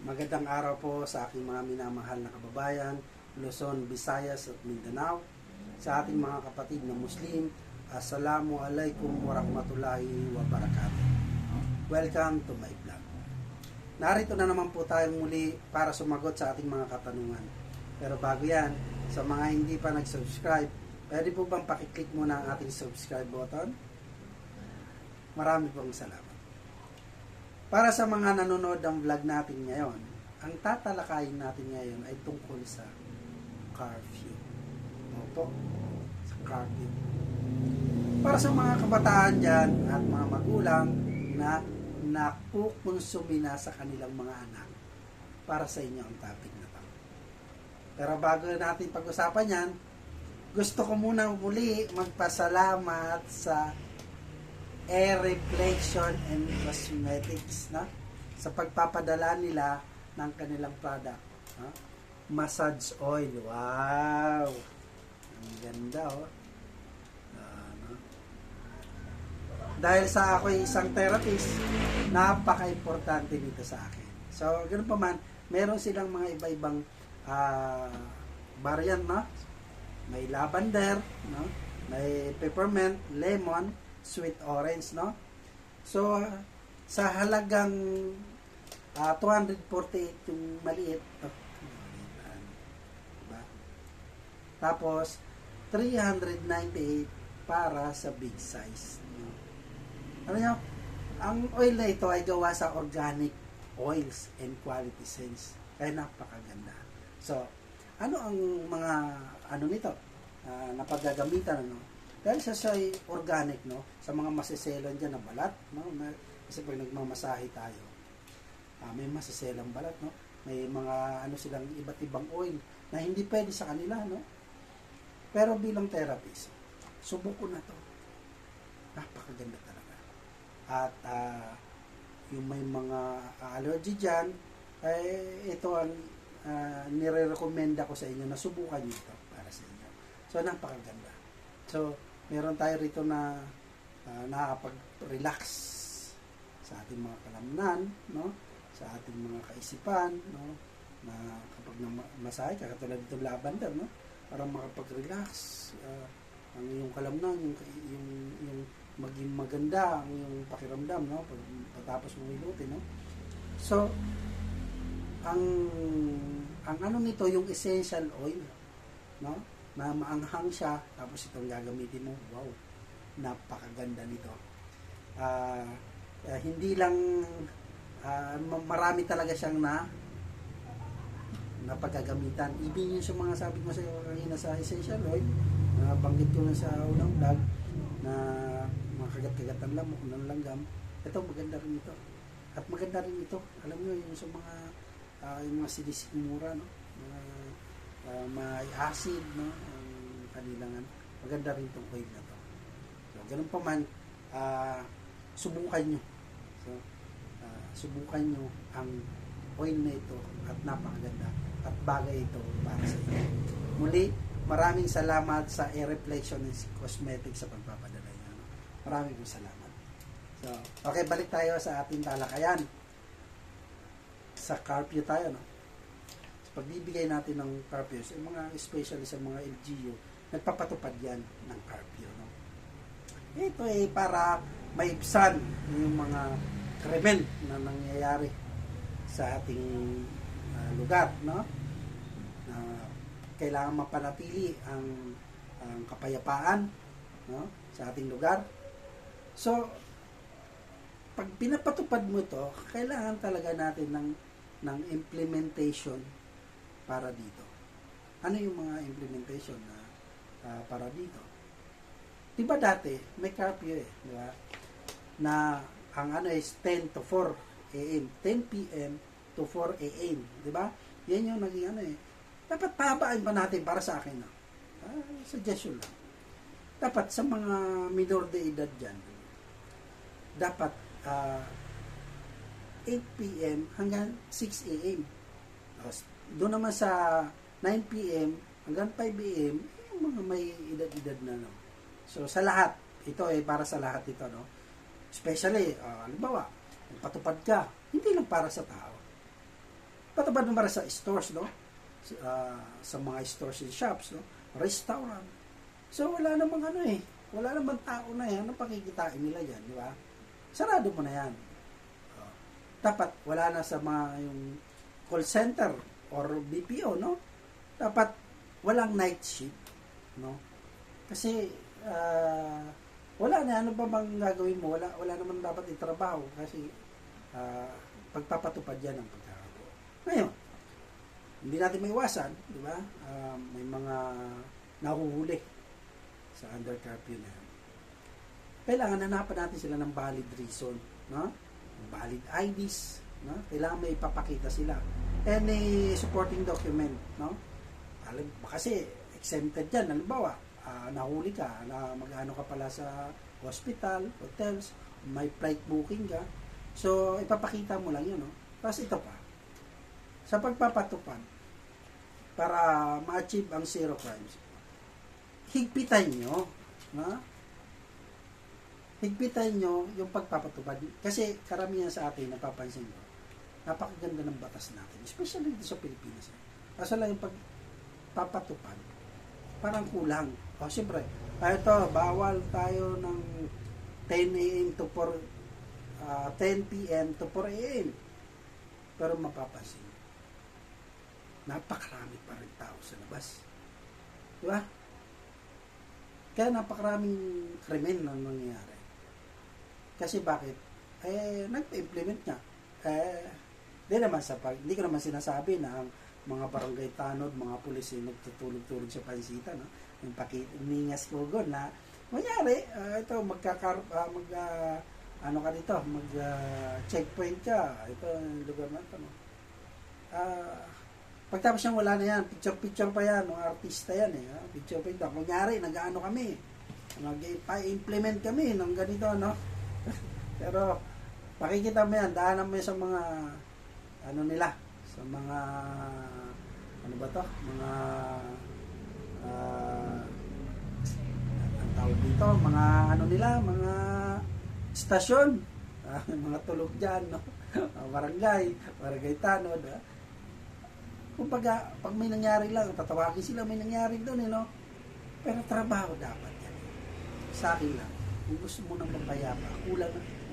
Magandang araw po sa aking mga minamahal na kababayan, Luzon, Visayas at Mindanao. Sa ating mga kapatid na Muslim, Assalamualaikum warahmatullahi wabarakatuh. Welcome to my vlog. Narito na naman po tayong muli para sumagot sa ating mga katanungan. Pero bago yan, sa mga hindi pa nag-subscribe, pwede po bang pakiclick muna ang ating subscribe button? Marami pong salamat. Para sa mga nanonood ng vlog natin ngayon, ang tatalakayin natin ngayon ay tungkol sa curfew. Opo, sa curfew. Para sa mga kabataan dyan at mga magulang na nakukonsumi na sa kanilang mga anak, para sa inyo ang topic na to. Pero bago natin pag-usapan yan, gusto ko muna muli magpasalamat sa Air Reflection and Cosmetics na sa pagpapadala nila ng kanilang product. Massage oil. Wow! Ang ganda, oh. Dahil sa ako isang therapist, napaka-importante nito sa akin. So, ganoon pa man, meron silang mga iba-ibang variant, no? May lavender, no? May peppermint, lemon, sweet orange, no? So, sa halagang 248 yung maliit. Diba? Tapos, 398 para sa big size. No? Ano nyo? Ang oil na ito ay gawa sa organic oils and quality scents. Kaya napakaganda. So, ano ang mga nito? Napagagamitan, ano? Dahil siya ay organic, no? Sa mga masiselan dyan na balat, no? Kasi pag nagmamasahe tayo, may masiselang balat, no? May mga silang iba't ibang oil na hindi pwede sa kanila, no? Pero bilang therapist, subok ko na to. Napakaganda talaga. At yung may mga allergy dyan, ito ang nire-recommenda ko sa inyo na subukan nyo ito para sa inyo. So, napakaganda. So, meron tayo rito na nakakapag-relax sa ating mga kalamnan, no? Sa ating mga kaisipan, no? Na kapag masahe ka, katulad itong lavender, no? Para makapag-relax ang iyong kalamnan, yung maging maganda ang iyong pakiramdam, no? Pagkatapos mo hilutin, no? So, ang nito, yung essential oil, no? Na maanghang siya, tapos itong gagamitin mo, wow, napakaganda nito. Hindi lang marami talaga siyang na paggagamitan. Even yung sa mga sabi ko sa iyo kanina sa essential oil, banggit ko na sa unang vlog na mga kagat-kagatan lamok ng langgam, ito maganda rin ito. At maganda rin ito, alam niyo yung sa mga yung mga sinisikmura, no? May acid, no? Ang kanilangan. Maganda rin itong oil na to. So, ganun pa man, subukan nyo. So, subukan nyo ang oil na ito at napakaganda at bagay ito para sa inyo. Muli, maraming salamat sa Air Reflection and Cosmetics sa pagpapadala nyo. No? Maraming salamat. So, okay, balik tayo sa ating talakayan. Sa curfew tayo, no? Pagbibigay natin ng curfew, yung mga especially sa mga LGU, nagpapatupad yan ng curfew, no? Ito ay para maibsan yung mga krimen na nangyayari sa ating lugar, no? Kailangan mapanatili ang kapayapaan, no? Sa ating lugar. So, pag pinapatupad mo ito, kailangan talaga natin ng implementation para dito. Ano yung mga implementation na para dito? Diba dati, may curfew di ba? Na ang is 10 to 4 a.m., 10 p.m. to 4 a.m., di ba? Yan yung naging Dapat pahabaan pa natin para sa akin, no? Suggestion lang. Dapat sa mga minor de edad dyan, dapat 8 p.m. hanggang 6 a.m. Doon naman sa 9 p.m. hanggang 5 a.m. yung mga may edad-edad na, no? So, sa lahat, ito ay para sa lahat ito, no? Especially, halimbawa, patupad ka, hindi lang para sa tao. Patupad mo para sa stores, no? Sa mga stores and shops, no? Restaurant. So, wala namang ano eh. Wala namang tao na yan. Anong pakikitain nila yan, di ba? Sarado mo na yan. Dapat wala na sa mga yung call center or BPO, no? Dapat walang night shift, no? Kasi wala na, ano ba bang gagawin mo? Wala naman dapat itrabaho kasi pagpapatupad yan ang pagkakago. Ngayon, hindi natin maiwasan, di ba? May mga nahuhuli sa under curfew na yan. Kailangan hanapan natin sila ng valid reason, no? Valid IDs, no? Kailangan may ipapakita sila. Any supporting document, no? Kasi exempted yan, halimbawa, nahuli ka, na mag-ano ka pala sa hospital, hotels, may flight booking ka. So, ipapakita mo lang yun, no? Tapos ito pa, sa pagpapatupad, para ma-achieve ang zero crimes, higpitan nyo, no? Higpitan nyo yung pagpapatupad. Kasi karamihan sa atin, napapansin ko, napakaganda ng batas natin, especially dito sa Pilipinas. Kaso lang yung pagpapatupad, parang kulang. O, siyempre, ito, bawal tayo ng 10 a.m. to 10 p.m. to 4 a.m. Pero mapapansin, napakarami pa rin tao sa labas. Di ba? Kaya napakaraming krimen na nangyayari. Kasi bakit? Nag-implement nga. Hindi ko naman sinasabi na ang mga barangay tanod, mga pulis yung nagtutulog-tulog sa pansita, no? Yung ningas ko na, mayari, ito, checkpoint ka, ito, yung lugar na ito, no? Pagtapos niyang wala na yan, picture pa yan, mga artista yan eh, picture pa ito. Kunyari, nag-ano kami, nag-implement kami ng ganito, no? Pero, makikita mo yan, daanan mo yan sa mga, ano nila, sa mga, ano ba to? Mga, ang tawag dito, mga, ano nila, mga stasyon, mga tulog dyan, no? Barangay tanod, kumbaga, pag may nangyari lang, tatawagin sila, may nangyari doon, no? Pero trabaho dapat yan. Sa akin lang, kung gusto mo nang mapayapa,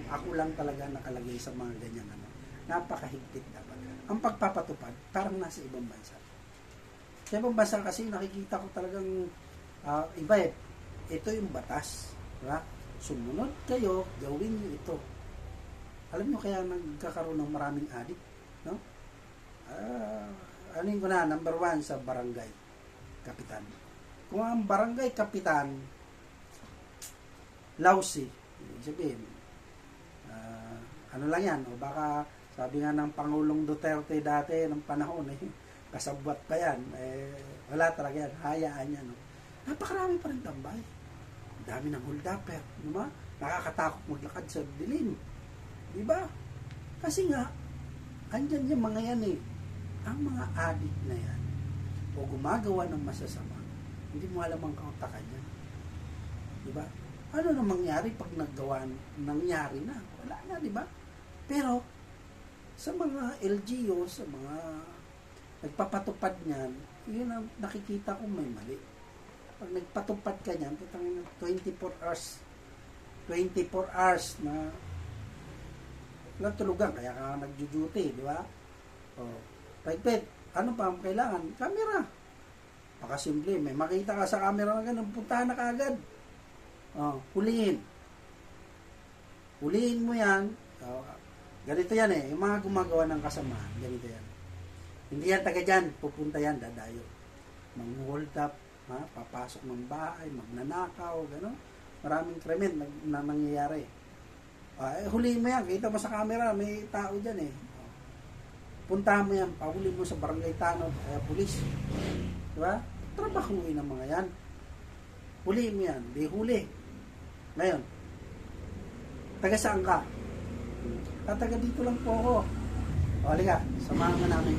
ako lang talaga nakalagay sa mga ganyan, ano? Napakahigpit dapat. Ang pagpapatupad, parang nasa ibang bansa. Sa ibang bansa kasi nakikita ko talagang iba eh. Ito yung batas. Diba? Sumunod kayo, gawin nyo ito. Alam nyo kaya nagkakaroon ng maraming addict, no? Ano ko na, number 1 sa barangay kapitan. Kung ang barangay kapitan lousy, sabihin, ano lang yan, o baka sabi nga ng Pangulong Duterte dati ng panahon, kasabwat pa yan, wala talaga yan, hayaan yan, no? Napakarami pa rin tambay, dami ng hold-upper, diba? Nakakatakot maglakad sa dilim, diba? Kasi nga, andyan yung mga yan eh, ang mga addict na yan, o gumagawa ng masasama, hindi mo alam ang kautakan yan, diba? Ano na mangyari pag nangyari na? Wala na, di ba? Pero, sa mga LGU, sa mga nagpapatupad niyan, yun ang nakikita ko may mali. Pag nagpatupad ka niyan, 24 hours na natulugan, kaya ka nagjo-duty, di ba? O, pagpit, ano pa ang kailangan? Camera. Baka simple, may makita ka sa camera na ganun, puntahan na kaagad. Huliin. Huliin mo yan. Ganito yan eh. Yung mga gumagawa ng kasamaan, ganito yan. Hindi yan taga dyan. Pupunta yan, dadayo. Mang-hold up, papasok ng bahay, magnanakaw, gano'n. Maraming krimen na nangyayari. Huliin mo yan. Kita mo sa camera, may tao dyan eh. Puntahan mo yan. Pahuli mo sa barangay tanod, kaya pulis. Diba? Trabahuin ng mga yan. Huliin mo yan. Di huli. Ngayon, taga saan ka? Taga dito lang po ako. O, halika, samahan ka namin.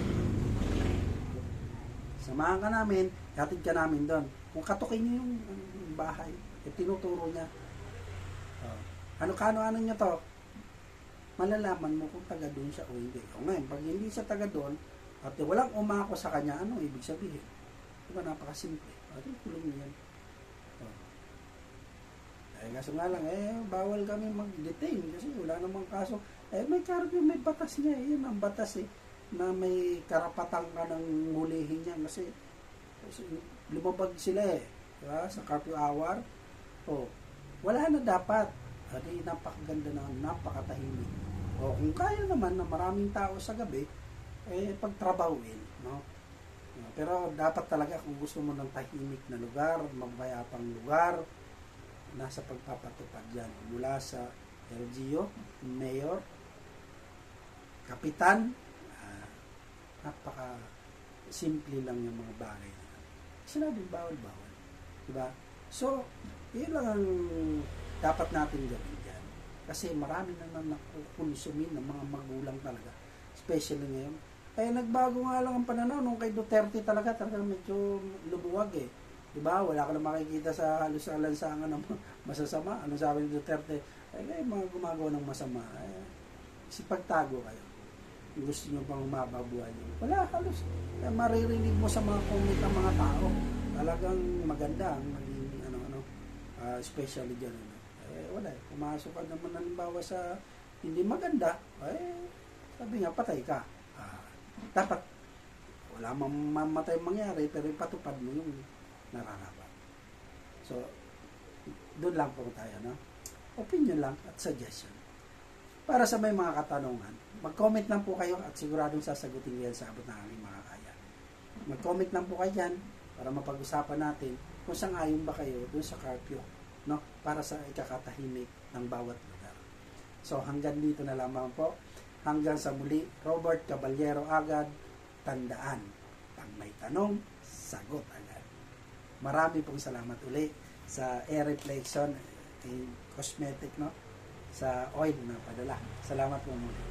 Samahan ka namin, hatid ka namin doon. Kung katukin niyo yung bahay, tinuturo niya. Ano nyo to? Malalaman mo kung taga doon siya o hindi. O ngayon, pag hindi siya taga doon, At walang umako sa kanya, ano ibig sabihin? Diba, napakasimple. At kulong niyan. Oh. Kaso nga lang, bawal kami mag-detain kasi wala namang kaso. May curfew, may batas niya. Yun ang batas na may karapatan ka ng hulihin niya kasi lumabag sila diba? Sa curfew hour. Wala na dapat. Napakaganda na, napakatahimik. Kung kaya naman na maraming tao sa gabi, pagtrabawin, no? Pero dapat talaga kung gusto mo ng tahimik na lugar, mabayapang lugar, nasa pagpapatupad yan. Mula sa LGU, Mayor, Kapitan, napaka simple lang yung mga bagay. Sinabing bawal-bawal. Diba? So, yun lang ang dapat natin gawin dyan. Kasi marami naman nakukonsumin ng mga magulang talaga. Especially ngayon. Nagbago nga lang ang pananaw nung kay Duterte talaga medyo lubuwag Diba? Wala ka na makikita sa halos sa lansangan ng masasama. Ano sabi ni Duterte? Mga gumagawa ng masama. Sipagtago kayo. Kung gusto nyo pang mababuhay nyo. Wala halos. Maririnig mo sa mga comment ng mga tao. Talagang maganda ang maging especially dyan. Wala pumasok ka naman halimbawa sa hindi maganda. Sabi nga, patay ka. Dapat wala mamatay mangyari pero ipatupad mo yung nararapat. So, doon lang po tayo, no? Opinion lang at suggestion. Para sa may mga katanungan, mag-comment lang po kayo at siguradong sasagutin yan sa abot ng aming makakaya. Mag-comment lang po kayo dyan para mapag-usapan natin kung sang-ayon ba kayo doon sa curfew, no? Para sa ikakatahimik ng bawat lugar. So, hanggang dito na lamang po. Hanggang sa muli, Robert Caballero agad, tandaan, pag may tanong, sagot agad. Marami pong salamat uli sa air reflection cosmetic, no? Sa oil na padala. Salamat po muli.